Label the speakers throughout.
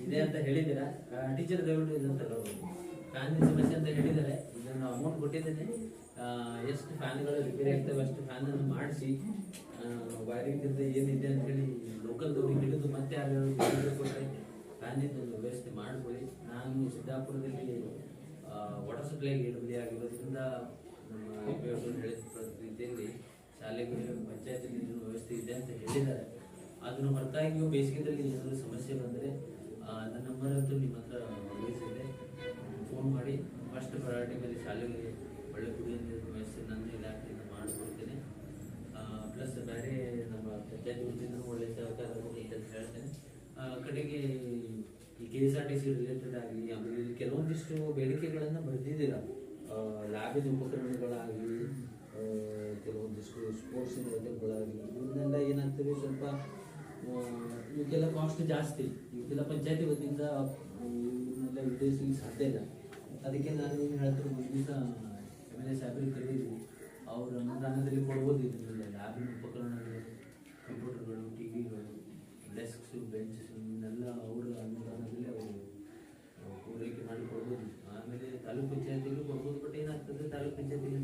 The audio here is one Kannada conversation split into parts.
Speaker 1: ಇದೆ ಅಂತ ಹೇಳಿದ್ದೀರಾ. ಟೀಚರ್ ದಯವಿಟ್ಟು ಇದಂತ ಫ್ಯಾನಿನ ಸಮಸ್ಯೆ ಅಂತ ಹೇಳಿದ್ದಾರೆ. ಇದನ್ನು ಅಮೌಂಟ್ ಕೊಟ್ಟಿದ್ದೇನೆ. ಎಷ್ಟು ಫ್ಯಾನ್ಗಳು ರಿಪೇರಿ ಆಗ್ತವೆ ಅಷ್ಟು ಫ್ಯಾನನ್ನು ಮಾಡಿಸಿ ವೈರಿಂಗ್ ಏನಿದೆ ಅಂತೇಳಿ ಲೋಕಲ್ದವ್ರಿಗೆ ಹಿಡಿದು ಮತ್ತೆ ಯಾರು ಕೊಟ್ಟರೆ ಫ್ಯಾನಿದ್ದು ಒಂದು ವ್ಯವಸ್ಥೆ ಮಾಡಿಕೊಳ್ಳಿ. ನಾನು ಸಿದ್ದಾಪುರದಲ್ಲಿ ವಾಟರ್ ಸಪ್ಲೈಗೆ ಇಡುವುದೇ ಆಗಿರೋದ್ರಿಂದ ನಮ್ಮ ಹೇಳಿದ ರೀತಿಯಲ್ಲಿ ಶಾಲೆಗಳಿಗೆ ಪಂಚಾಯತ್ ನೀರಿನ ವ್ಯವಸ್ಥೆ ಇದೆ ಅಂತ ಹೇಳಿದ್ದಾರೆ. ಅದನ್ನು ಹೊರತಾಗಿಯೂ ಬೇಸಿಗೆದಲ್ಲಿ ಏನಾದರೂ ಸಮಸ್ಯೆ ಬಂದರೆ ನನ್ನ ನಂಬರ್ ಅಂತೂ ನಿಮ್ಮ ಹತ್ರ ವಹಿಸಿದೆ. ಫೋನ್ ಮಾಡಿ ಫಸ್ಟ್ ಪ್ರಯಾರಿಟಿ ಮೇಲೆ ಶಾಲೆಗೆ ಒಳ್ಳೆ ಕುಡಿಯುವ ನೀರಿನ ವ್ಯವಸ್ಥೆ ನನ್ನ ಇಲಾಖೆಯಿಂದ ಮಾಡಿಕೊಡ್ತೇನೆ. ಪ್ಲಸ್ ಬೇರೆ ನಮ್ಮ ಪಂಚಾಯತ್ ವತಿಯಿಂದ ಒಳ್ಳೆ ಸಹಕಾರ ಅಂತ ಹೇಳ್ತೇನೆ. ಕಡೆಗೆ ಈ KSRTC ರಿಲೇಟೆಡ್ ಆಗಲಿ ಆಮೇಲೆ ಕೆಲವೊಂದಿಷ್ಟು ಬೇಡಿಕೆಗಳನ್ನು ಬರೆದಿದ್ದೀರ. ಲ್ಯಾಬಿನ ಉಪಕರಣಗಳಾಗಲಿ ಕೆಲವೊಂದಿಷ್ಟು ಸ್ಪೋರ್ಟ್ಸಿನ ಐಟಮ್ಗಳಾಗಲಿ ಇವನ್ನೆಲ್ಲ ಏನಾಗ್ತದೆ ಸ್ವಲ್ಪ ಇವಕ್ಕೆಲ್ಲ ಕಾಸ್ಟ್ ಜಾಸ್ತಿ. ಇವಕ್ಕೆಲ್ಲ ಪಂಚಾಯತಿ ವತಿಯಿಂದ ಇವನ್ನೆಲ್ಲ ಈಡೇರಿಸಲಿಕ್ಕೆ ಸಾಧ್ಯ ಇಲ್ಲ. ಅದಕ್ಕೆ ನಾನು ಏನು ಹೇಳ್ತೀನಿ, ಒಂದು ದಿವಸ MLA ಸಾಹೇಬರಿಗೆ ಕರೀರಿ, ಅವರು ಅನುದಾನದಲ್ಲಿ ಕೊಡ್ಬೋದು. ಇದನ್ನೆಲ್ಲ ಲ್ಯಾಬಿನ ಉಪಕರಣಗಳು, ಕಂಪ್ಯೂಟರ್ಗಳು, TV ಗಳು, ಡೆಸ್ಕ್ಸು, ಬೆಂಚಸ್ ಇವನ್ನೆಲ್ಲ ಅವರ ಅನುದಾನದಲ್ಲಿ ಅವರು ಪೂರೈಕೆ ಮಾಡಿ ಕೊಡ್ಬೋದು. ಆಮೇಲೆ ತಾಲೂಕು ಪಂಚಾಯತಿಗೂ ಕೊಡ್ಬೋದು. ಬಟ್ ಏನಾಗ್ತದೆ, ತಾಲೂಕು ಪಂಚಾಯತಿಗೆ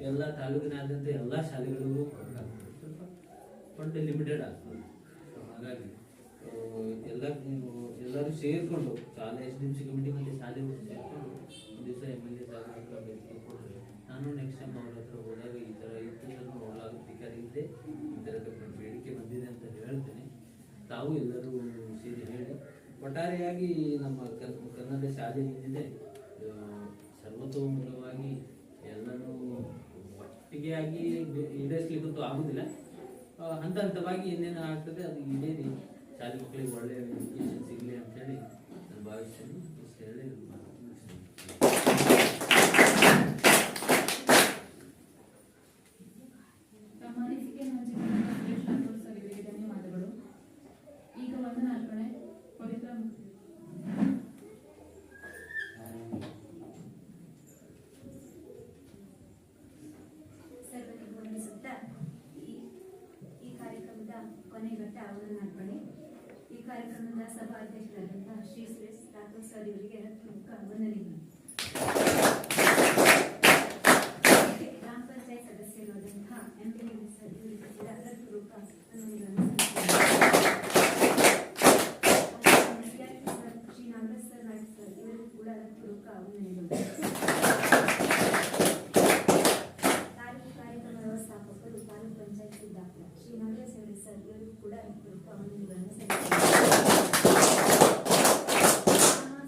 Speaker 1: ಎಲ್ಲ ತಾಲೂಕಿನಾದ್ಯಂತ ಎಲ್ಲ ಶಾಲೆಗಳಿಗೂ ಸ್ವಲ್ಪ ಫಂಡ್ ಲಿಮಿಟೆಡ್ ಆಗ್ತದೆ. ಹಾಗಾಗಿ ಎಲ್ಲರೂ ಸೇರಿಕೊಂಡು ಶಾಲೆ SDMC ಕಮಿಟಿ ಮತ್ತು ಶಾಲೆ ಸೇರಿಕೊಂಡು ಒಂದು ದಿವಸ MLA ಸಾಹೇಬ್ರ ಬೇಡಿಕೆ ಕೊಟ್ಟರೆ ನಾನು ನೆಕ್ಸ್ಟ್ ಟೈಮ್ ಅವ್ರ ಹತ್ರ ಹೋದಾಗ ಈ ಥರ ಇತ್ತು ಅಧಿಕಾರಿ ಇದ್ದೆ, ಈ ಥರದ ಬೇಡಿಕೆ ಬಂದಿದೆ ಅಂತ ಹೇಳ್ತೇನೆ. ತಾವು ಎಲ್ಲರೂ ಸೇರಿ ಹೇಳಿ ಒಟ್ಟಾರೆಯಾಗಿ ನಮ್ಮ ಕನ್ನಡ ಶಾಲೆ ಏನಿದೆ ಸರ್ವತೋಮುಖವಾಗಿ ಎಲ್ಲರೂ ಒಟ್ಟಿಗೆ ಆಗಿ ಈಡೇರಿಸಲಿಕ್ಕಂತೂ ಆಗುದಿಲ್ಲ. ಹಂತ ಹಂತವಾಗಿ ಏನೇನು ಆಗ್ತದೆ ಅದು ಈಡೇರಿ ಶಾಲೆ ಮಕ್ಕಳಿಗೆ ಒಳ್ಳೆಯ ಎಜುಕೇಶನ್ ಸಿಗಲಿ ಅಂತೇಳಿ ನಾನು ಭಾವಿಸ್ತೇನೆ. ಇಷ್ಟು ಹೇಳಿ
Speaker 2: ಧನ್ಯವಾದಗಳು. ಈಗ ವಂದನ ಅರ್ಪಣೆ ಪವಿತ್ರ ಕೊನೆಘಟ್ಟ ವಂದನಾರ್ಪಣೆ. ಈ ಕಾರ್ಯಕ್ರಮದ ಸಭಾ ಅಧ್ಯಕ್ಷರಾದಂತಹ ಶ್ರೀ ಸುರೇಶ್ ರಾಥೋಡ್ ಸರ್ ಇವರಿಗೆ ಪ್ರಮುಖ ವಂದನೆಗಳು. ಗ್ರಾಮ ಪಂಚಾಯತ್ ಸದಸ್ಯರಾದಂತಹ MPD ಸರ್ ಇವರಿಗೆ ಕೂಡ ಹೃತ್ಪೂರ್ವಕ ವಂದನೆಗಳನ್ನು ಶ್ರೀ ನಾಗರಾಜ್ ಸರ್ ನಾಯ್ಕ ಸರ್ ಇವರಿಗೂ ಕೂಡ ಹೃತ್ಪೂರ್ವಕ ವಂದನೆಗಳು. ತಾಲೂಕು ಕಾರ್ಯಕ್ರಮ ವ್ಯವಸ್ಥಾಪಕರು ತಾಲೂಕು ಪಂಚಾಯತ್ ಸಿದ್ದಾಪುರ ಶ್ರೀ ನಾಗರಾಜ್ ಸರ್ ಇವರಿಗೂ ಕೂಡ ಹೃತ್ಪೂರ್ವಕ ವಂದನೆಗಳನ್ನು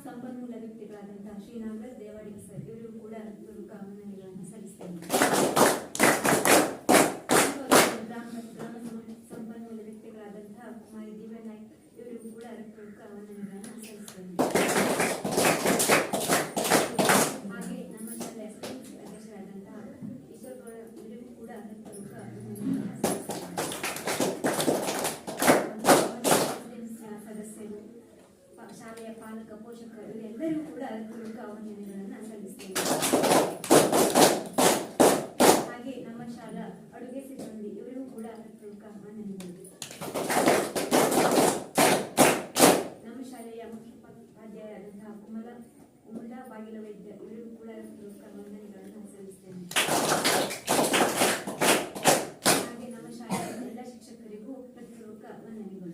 Speaker 2: ಸಂಪನ್ಮೂಲ ವ್ಯಕ್ತಿಗಳಾದಂತಹ ಶ್ರೀ ನಾಗರಾಜ್ ದೇವಾಡಿಗ ಸರ್ ಇವರಿಗೂ ಕೂಡ ಹೃತ್ಪೂರ್ವಕ ವಂದನೆಗಳನ್ನು ಸಲ್ಲಿಸ್ತೇನೆ. ಸಂಪನ್ಮೂಲ ವ್ಯಕ್ತಿಗಳಾದಂತಹ ಕುಮಾರಿ ದಿವ್ಯ ನಾಯ್ಕ ಇವರಿಗೂ ಕೂಡ ಹೃತ್ಪೂರ್ವಕ ವಂದನೆಗಳನ್ನು ಸಲ್ಲಿಸ್ತೇನೆ. ಹಾಗೆ ನಮ್ಮ ಶಾಲೆಯ ಅಧ್ಯಕ್ಷರಾದಂತಹ ಈಶ್ವರಗೌಡ ಇವರಿಗೂ ಕೂಡ ಹೃತ್ಪೂರ್ವಕ ವಂದನೆಗಳನ್ನು ಸದಸ್ಯರು, ಶಾಲೆಯ ಪಾಲಕ ಪೋಷಕರು ಎಲ್ಲರಿಗೂ ಕೂಡ ಹೃತ್ಪೂರ್ವಕ ವಂದನೆಗಳನ್ನು ಸಲ್ಲಿಸ್ತೇವೆ. ಹಾಗೆ ನಮ್ಮ ಶಾಲಾ ಅಡುಗೆ ಸಿಬ್ಬಂದಿ ಇವರಿಗೂ ಕೂಡ ಹೃತ್ಪೂರ್ವಕ ವಂದನೆಗಳು. ನಮ್ಮ ಶಾಲೆಯ ಮುಖ್ಯೋಪಾಧ್ಯಾಯರಾದಂತಹ ಉಮಲಾ ಬಾಗಿಲ ವೈದ್ಯ ಇವರಿಗೂ ಕೂಡ ಹೃತ್ಪೂರ್ವಕ ವಂದನೆಗಳನ್ನು ಸಲ್ಲಿಸ್ತೇನೆ. ಹಾಗೆ ನಮ್ಮ ಶಾಲೆಯ ಎಲ್ಲ ಶಿಕ್ಷಕರಿಗೂ ಹೃತ್ಪೂರ್ವಕ ವಂದನೆಗಳು.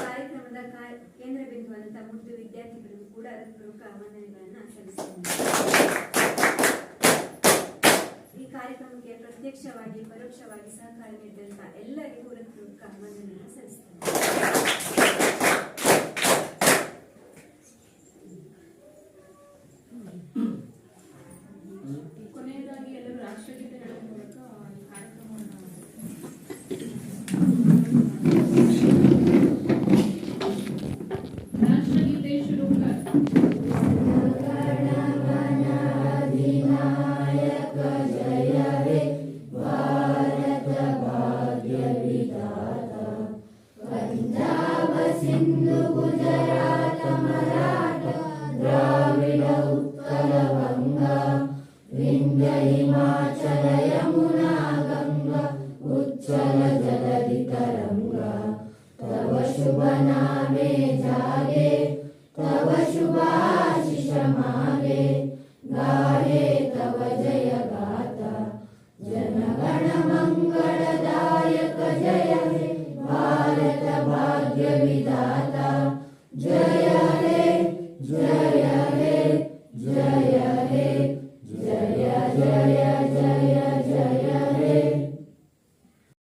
Speaker 2: ಕಾರ್ಯಕ್ರಮದ ಕೇಂದ್ರ ಬಿಂದುವಾದಂತಹ ಮುದ್ದು ವಿದ್ಯಾರ್ಥಿಗಳಿಗೂ ಕೂಡ ಹೃತ್ಪೂರ್ವಕ ವಂದನೆಗಳನ್ನು ಸಲ್ಲಿಸ್ತೇನೆ. ಈ ಕಾರ್ಯಕ್ರಮಕ್ಕೆ ಪ್ರತ್ಯಕ್ಷವಾಗಿ ಪರೋಕ್ಷವಾಗಿ ಸಹಕಾರ ನೀಡಿದಂತಹ ಎಲ್ಲರಿಗೂ ಹೃತ್ಪೂರ್ವಕ ವಂದನೆಗಳನ್ನು ಸಲ್ಲಿಸ್ತೇನೆ. ಕೊನೆಯದಾಗಿ ಎಲ್ಲರೂ ರಾಷ್ಟ್ರಗೀತೆ ಹೇಳುವ ಮೂಲಕ ಈ ಕಾರ್ಯಕ್ರಮವನ್ನು ರಾಷ್ಟ್ರಗೀತೆ ಶುರು
Speaker 3: ಗಣನಾಯಕ ಜಯ ಹೇ ಭಾರತ ಭಾಗ್ಯ ವಿಧಾತ ಪಂಜಾಬ ಸಿಂಧು ಗುಜರಾತ ಮರಾಠ ದ್ರಾವಿಡ ಉತ್ಕಲ ಬಂಗ ವಿಂಧ್ಯ ಹಿಮಾಚಲ ಯಮುನಾ ಗಂಗಾ ಉಚ್ಚಲ ಜಲಧಿ ತರಂಗ शुभ नामे जागे तव शुभाशिष मागे गाहे तव जय गाथा जनगण मंगलदायक जय हे भारत भाग्य विधाता जय हे जय हे जय